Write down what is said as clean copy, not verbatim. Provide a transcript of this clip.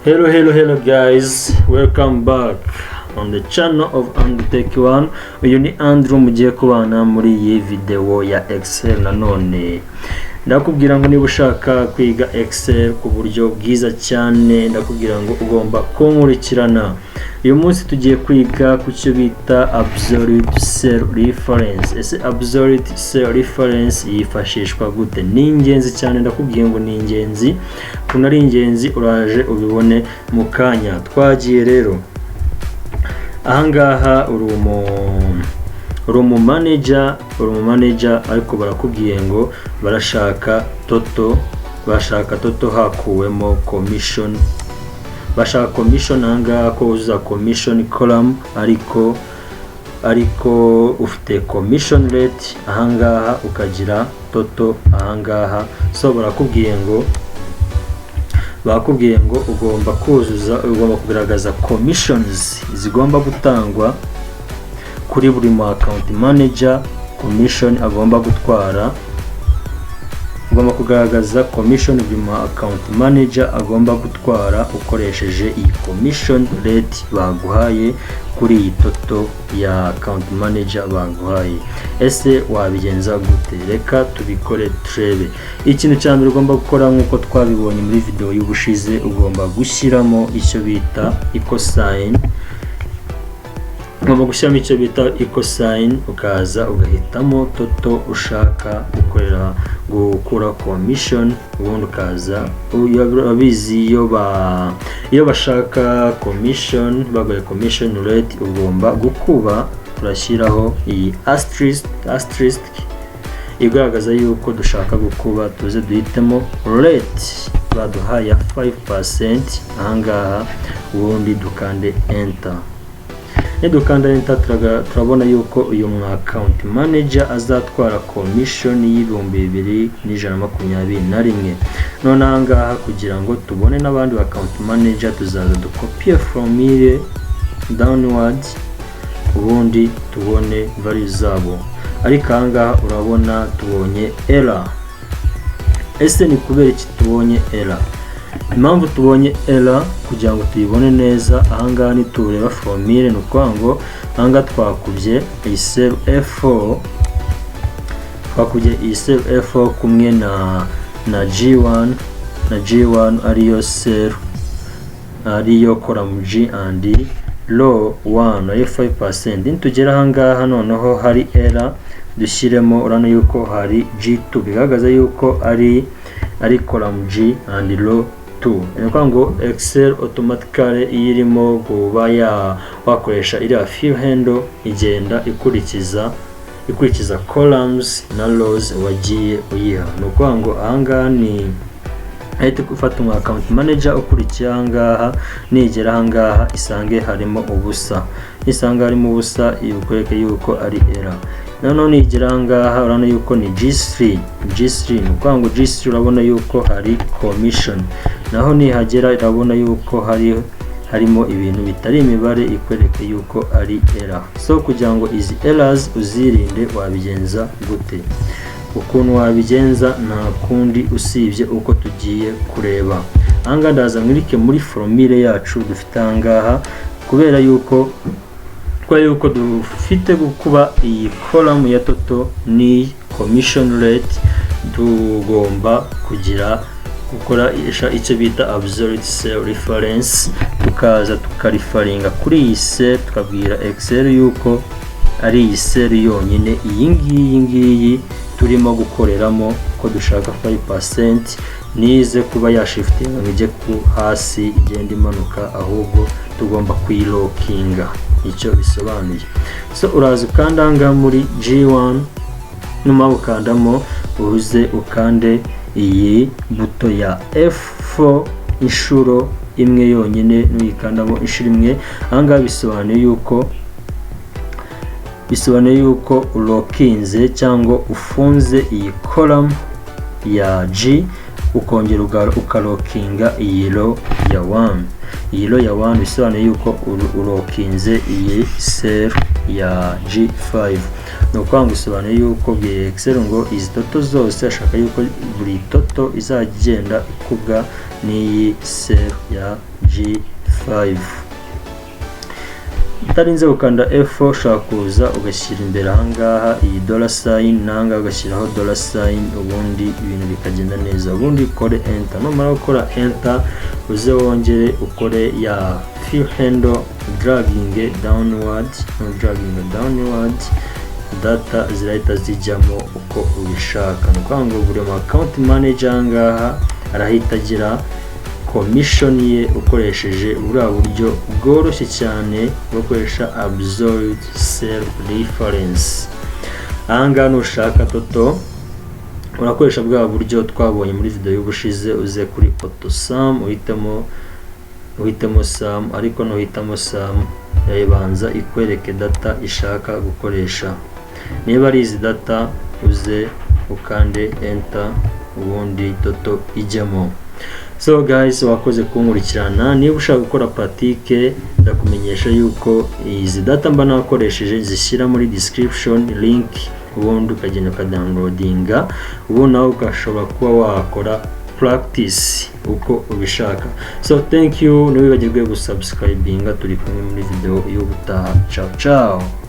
Hello guys, welcome back on the channel of Tech1. Uyu ni Andrew mugiye kubana muri iyi video ya Excel. Nanone ndakubwira ngo niba ushaka kwiga Excel ku buryo bwiza cyane, ndakubwira ngo ugomba kunkurikirana. Uyu munsi tugiye kwiga ku cyo bita absolute cell reference. Ese absolute cell reference yifashishwa gute? Ni ingenzi cyane, ndakubwiye ngo ni ingenzi. Kunari ingenzi uraje ubibone mu kanya. Twagiye rero ahangaha uri mu manager ariko barakubwiye ngo barashaka toto hakuwemo commission. Bashaka commission ahangaha ko uza commission column ariko ufite commission rate ahangaha ukagira toto ahangaha. So barakubwiye ngo ugomba kugaragaza commissions zigomba gutangwa kuri buri mu account manager. Commission agomba gutwara, ugomba kugaragaza commission buri mu account manager agomba gutwara ukoresheje iyi commission rate baguhaye kuri iyi toto ya account manager baguhaye. Ese wabigenza gute? Reka tubikore turebe. Ikintu cya mbere ugomba gukora nkuko twabibonye muri video y'ubushize, ugomba gushyiramo icyo bita equal sign. Ugomba gushyiramo icyo bita equal sign, ukaza ugahitamo toto ushaka gukura commission, ubundi ukaza urabizi iyo bashaka commission bagoye commission rate ugomba gukuba. Turashyiraho iyi asterisk igaragaza yuko dushaka gukuba. Tuze duhitemo rate baduhaye 5% ahangaha, ubundi dukande enter. Dukanda enter turabona yuko uyu mu account manager azatwara commission $2,121. None ahangaha kugira ngo tubone n'abandi account manager tuzaza ducopy from here downwards, ubundi tubone values zabo. Ariko ahangaha urabona tubonye error. Ese ni kubera iki tubonye error? Impamvu tubonye error kugira ngo tuyibone neza, ahangaha ni tureba formule, no kwango anga twakubye iyi cell F4, kumwe na G1 ariyo column G and row 1 ari 5%. Nitugera ahangaha noneho hari error dushyiremo, urano yuko hari G2 bigaragaza yuko ari column G and row 2. Ngo Excel automatically irimo kuba wakoresha iriya fill handle igenda ikurikiza columns na rows wagiye uyiha. Nuko ngo ahangaha ni ahita gufata mu account manager ukurikiye ahangaha, nigera ahangaha isange harimo ubusa, ikwereke yuko ari error. None nigera ahangaha urabona yuko ni G3 nuko ngo G3 urabona yuko hari commission, naho nihagera urabona yuko harimo ibintu bitari imibare, ikwereke yuko ari error. So kugira ngo izi errors uzirinde wabigenza gute? Ukuntu wabigenza nta kundi usibye uko tugiye kureba. Ahangaha ndaza mwirike muri formule yacu dufite ahangaha, kubera yuko dufite gukuba iyi column ya toto ni commission rate, tugomba gukora icyo bita absolute cell reference, tukaza tukarifaringa kuri iyi cell, tukabwira Excel yuko ari iyi cell yonyine iyi ngiyi turimo gukoreramo, ko dushaka 5%, nize kuba yashiftinga ngije ku hasi igenda imanuka, ahubwo tugomba kuyilockinga. Icyo bisobanuye. So uraza ukandanga muri G1, numa ukandamo uze ukande iyi buto ya F4 inshuro imwe yonyine, nuyikandamo inshuro imwe. Ahangaha bisobanuye yuko ulokinze cyangwa ufunze iyi column ya G, ukongera ukalokinga iyi row ya 1. Iyi row ya 1 bisobanuye yuko ulokinze iyi cell ya G5. no kwanga usobanuye yuko bwiye Excel ngo izi toto zose ashaka yuko buri toto izagenda ikubwa n'iyi cell ya G5. utarinze gukanda F4 ushaka kuza ugashyira imbere ahangaha iyi $sign nanga ugashyiraho $sign, ubundi ibintu bikagenda neza. ubundi ukore enter. numara gukora enter uze wongere ukore ya fill handle dragging downward, data zirahita zijyamo uko ubishaka. nukuvuga ngo buri account manager ngaha arahita agira commission ye ukoresheje buriya buryo bworoshye cyane bwo gukoresha absolute cell reference. ahangaha nushaka toto urakoresha bwa buryo twabonye muri video y'ubushize, uze kuri auto sum uhitemo sum, ariko nuhitamo sum yayibanza ikwereke data ishaka gukoresha. niba ari izi data uze ukande enter, ubundi toto ijyamo. So guys, wakoze kunkurikirana. niba ushaka gukora pratique ndakumenyesha yuko izi data mba nakoresheje zishyira muri description link, ubundi ukagenda ukadownloadinga, ubu nawe ugashobora kuba wakora practice uko ubishaka. So thank you, ntiwibagirwe gusubscribinga. turi kumwe muri video y'ubutaha. Ciao ciao.